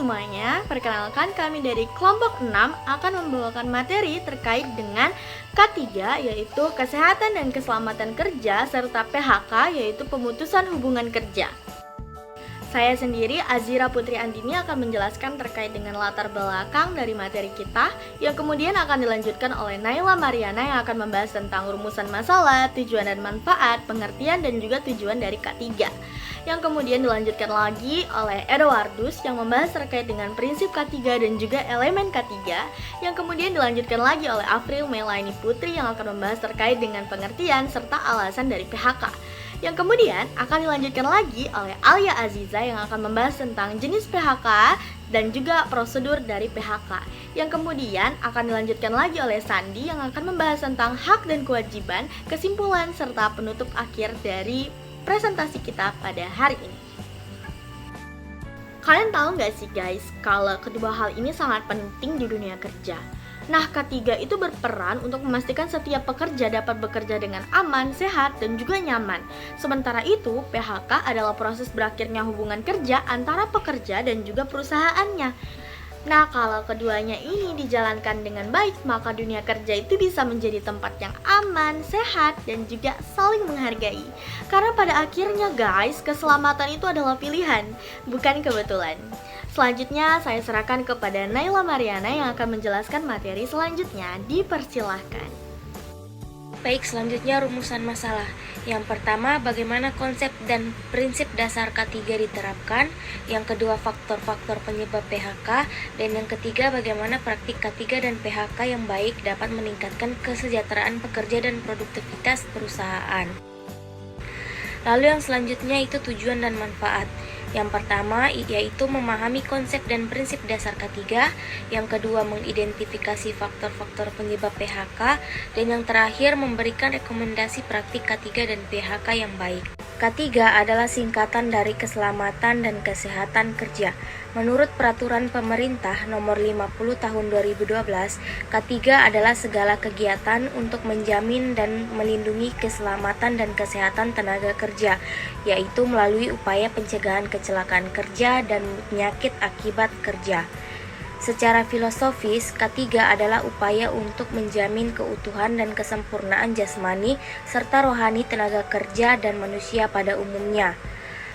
semuanya, perkenalkan kami dari kelompok 6 akan membawakan materi terkait dengan K3 yaitu Kesehatan dan Keselamatan Kerja serta PHK yaitu Pemutusan Hubungan Kerja. Saya sendiri, Azira Putri Andini, akan menjelaskan terkait dengan latar belakang dari materi kita yang kemudian akan dilanjutkan oleh Naila Mariana yang akan membahas tentang rumusan masalah, tujuan dan manfaat, pengertian dan juga tujuan dari K3. Yang kemudian dilanjutkan lagi oleh Edwardus yang membahas terkait dengan prinsip K3 dan juga elemen K3. Yang kemudian dilanjutkan lagi oleh Afril Melaini Putri yang akan membahas terkait dengan pengertian serta alasan dari PHK. Yang kemudian akan dilanjutkan lagi oleh Alia Aziza yang akan membahas tentang jenis PHK dan juga prosedur dari PHK. Yang kemudian akan dilanjutkan lagi oleh Sandi yang akan membahas tentang hak dan kewajiban, kesimpulan serta penutup akhir dari presentasi kita pada hari ini. Kalian tahu nggak sih guys, kalau kedua hal ini sangat penting di dunia kerja. Nah, K3 itu berperan untuk memastikan setiap pekerja dapat bekerja dengan aman, sehat, dan juga nyaman. Sementara itu, PHK adalah proses berakhirnya hubungan kerja antara pekerja dan juga perusahaannya. Nah, kalau keduanya ini dijalankan dengan baik, maka dunia kerja itu bisa menjadi tempat yang aman, sehat, dan juga saling menghargai. Karena pada akhirnya guys, keselamatan itu adalah pilihan, bukan kebetulan. Selanjutnya, saya serahkan kepada Naila Mariana yang akan menjelaskan materi selanjutnya. Dipersilahkan. Baik, selanjutnya rumusan masalah. Yang pertama, bagaimana konsep dan prinsip dasar K3 diterapkan. Yang kedua, faktor-faktor penyebab PHK. Dan yang ketiga, bagaimana praktik K3 dan PHK yang baik dapat meningkatkan kesejahteraan pekerja dan produktivitas perusahaan. Lalu yang selanjutnya itu tujuan dan manfaat. Yang pertama yaitu memahami konsep dan prinsip dasar K3, yang kedua mengidentifikasi faktor-faktor penyebab PHK, dan yang terakhir memberikan rekomendasi praktik K3 dan PHK yang baik. K3 adalah singkatan dari keselamatan dan kesehatan kerja. Menurut Peraturan Pemerintah Nomor 50 Tahun 2012, K3 adalah segala kegiatan untuk menjamin dan melindungi keselamatan dan kesehatan tenaga kerja, yaitu melalui upaya pencegahan kecelakaan kerja dan penyakit akibat kerja. Secara filosofis, K3 adalah upaya untuk menjamin keutuhan dan kesempurnaan jasmani serta rohani tenaga kerja dan manusia pada umumnya.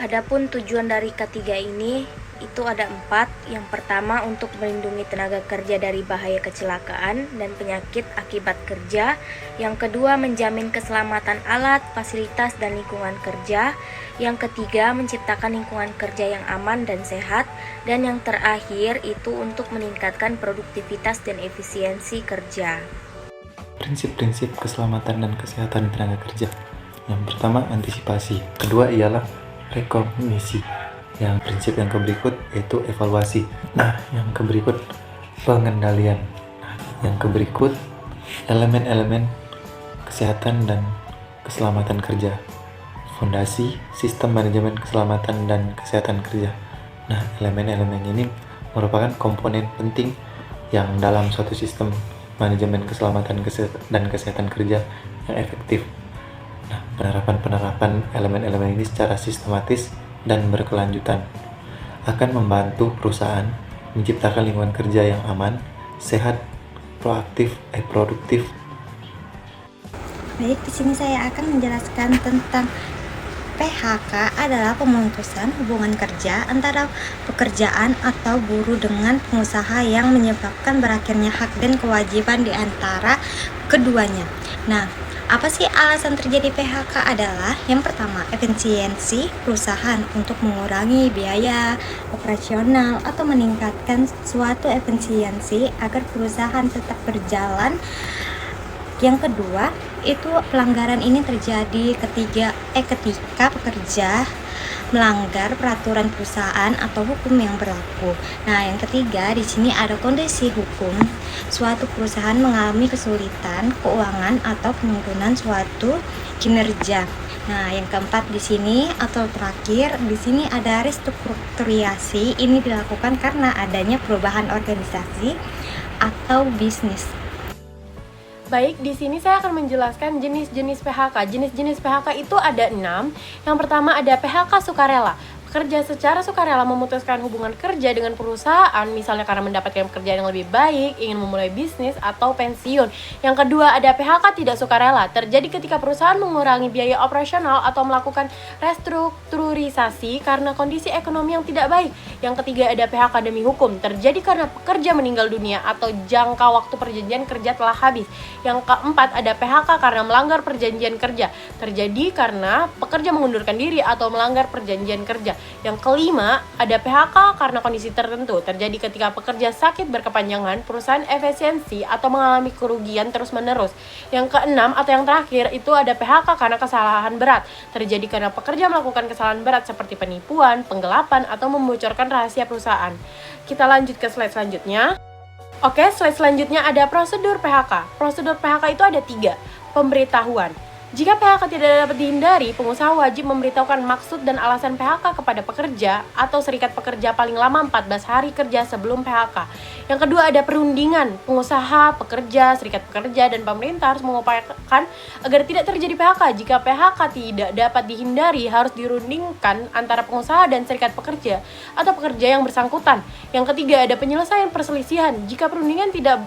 Adapun tujuan dari K3 ini itu ada 4. Yang pertama, untuk melindungi tenaga kerja dari bahaya kecelakaan dan penyakit akibat kerja. Yang kedua, menjamin keselamatan alat, fasilitas, dan lingkungan kerja. Yang ketiga, menciptakan lingkungan kerja yang aman dan sehat. Dan yang terakhir, itu untuk meningkatkan produktivitas dan efisiensi kerja. Prinsip-prinsip keselamatan dan kesehatan tenaga kerja. Yang pertama, antisipasi. Kedua ialah rekognisi. Yang prinsip yang berikut yaitu evaluasi. Nah, yang berikut pengendalian. Nah, yang berikut elemen-elemen kesehatan dan keselamatan kerja. Fondasi sistem manajemen keselamatan dan kesehatan kerja. Nah, elemen-elemen ini merupakan komponen penting yang dalam suatu sistem manajemen keselamatan dan kesehatan kerja yang efektif. Nah, penerapan elemen-elemen ini secara sistematis dan berkelanjutan akan membantu perusahaan menciptakan lingkungan kerja yang aman, sehat, produktif. Baik, di sini saya akan menjelaskan tentang PHK adalah pemutusan hubungan kerja antara pekerjaan atau buruh dengan pengusaha yang menyebabkan berakhirnya hak dan kewajiban di antara keduanya. Nah, apa sih alasan terjadi PHK adalah yang pertama, efisiensi perusahaan untuk mengurangi biaya operasional atau meningkatkan suatu efisiensi agar perusahaan tetap berjalan. Yang kedua, itu pelanggaran ini terjadi ketika pekerja melanggar peraturan perusahaan atau hukum yang berlaku. Nah, yang ketiga di sini ada kondisi hukum. Suatu perusahaan mengalami kesulitan keuangan atau penurunan suatu kinerja. Nah, yang keempat di sini atau terakhir di sini ada restrukturisasi. Ini dilakukan karena adanya perubahan organisasi atau bisnis. Baik, di sini saya akan menjelaskan jenis-jenis PHK. Jenis-jenis PHK itu ada 6. Yang pertama ada PHK sukarela. pekerja secara sukarela memutuskan hubungan kerja dengan perusahaan, misalnya karena mendapatkan pekerjaan yang lebih baik, ingin memulai bisnis, atau pensiun. Yang kedua, ada PHK tidak sukarela, terjadi ketika perusahaan mengurangi biaya operasional atau melakukan restrukturisasi karena kondisi ekonomi yang tidak baik. Yang ketiga, ada PHK demi hukum, terjadi karena pekerja meninggal dunia atau jangka waktu perjanjian kerja telah habis. Yang keempat, ada PHK karena melanggar perjanjian kerja, terjadi karena pekerja mengundurkan diri atau melanggar perjanjian kerja. Yang kelima, ada PHK karena kondisi tertentu, terjadi ketika pekerja sakit berkepanjangan, perusahaan efisiensi, atau mengalami kerugian terus-menerus. Yang keenam atau yang terakhir itu ada PHK karena kesalahan berat, terjadi karena pekerja melakukan kesalahan berat seperti penipuan, penggelapan, atau membocorkan rahasia perusahaan. Kita lanjut ke slide selanjutnya. Oke, slide selanjutnya ada prosedur PHK. Prosedur PHK itu ada 3. Pemberitahuan. Jika PHK tidak dapat dihindari, pengusaha wajib memberitahukan maksud dan alasan PHK kepada pekerja atau serikat pekerja paling lama 14 hari kerja sebelum PHK. Yang kedua, ada perundingan. Pengusaha, pekerja, serikat pekerja, dan pemerintah harus mengupayakan agar tidak terjadi PHK. Jika PHK tidak dapat dihindari, harus dirundingkan antara pengusaha dan serikat pekerja atau pekerja yang bersangkutan. Yang ketiga, ada penyelesaian perselisihan. Jika perundingan tidak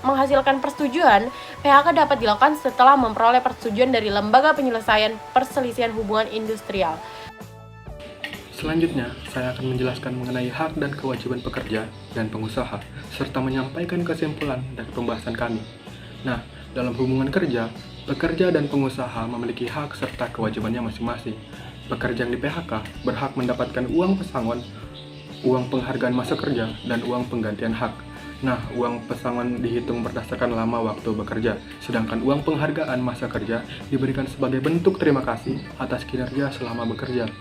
menghasilkan persetujuan, PHK dapat dilakukan setelah memperoleh persetujuan dari Lembaga Penyelesaian Perselisihan Hubungan Industrial. Selanjutnya, saya akan menjelaskan mengenai hak dan kewajiban pekerja dan pengusaha, serta menyampaikan kesimpulan dari pembahasan kami. Nah, dalam hubungan kerja, pekerja dan pengusaha memiliki hak serta kewajibannya masing-masing. Pekerja yang di PHK berhak mendapatkan uang pesangon, uang penghargaan masa kerja, dan uang penggantian hak. Nah, uang pesangon dihitung berdasarkan lama waktu bekerja, sedangkan uang penghargaan masa kerja diberikan sebagai bentuk terima kasih atas kinerja selama bekerja.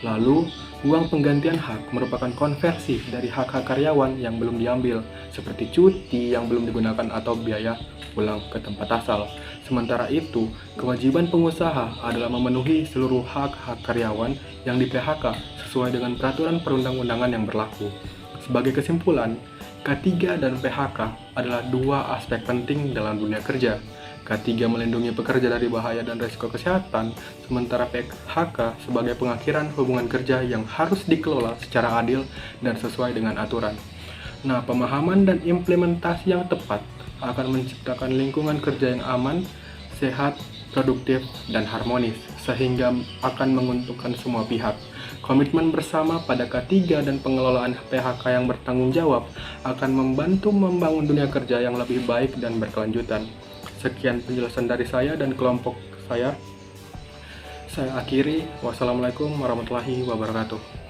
Lalu, uang penggantian hak merupakan konversi dari hak-hak karyawan yang belum diambil, seperti cuti yang belum digunakan atau biaya pulang ke tempat asal. Sementara itu, kewajiban pengusaha adalah memenuhi seluruh hak-hak karyawan yang di PHK sesuai dengan peraturan perundang-undangan yang berlaku. Sebagai kesimpulan, K3 dan PHK adalah 2 aspek penting dalam dunia kerja. K3 melindungi pekerja dari bahaya dan risiko kesehatan, sementara PHK sebagai pengakhiran hubungan kerja yang harus dikelola secara adil dan sesuai dengan aturan. Nah, pemahaman dan implementasi yang tepat akan menciptakan lingkungan kerja yang aman, sehat, produktif, dan harmonis, sehingga akan menguntungkan semua pihak. Komitmen bersama pada K3 dan pengelolaan PHK yang bertanggung jawab akan membantu membangun dunia kerja yang lebih baik dan berkelanjutan. Sekian penjelasan dari saya dan kelompok saya. Saya akhiri. Wassalamualaikum warahmatullahi wabarakatuh.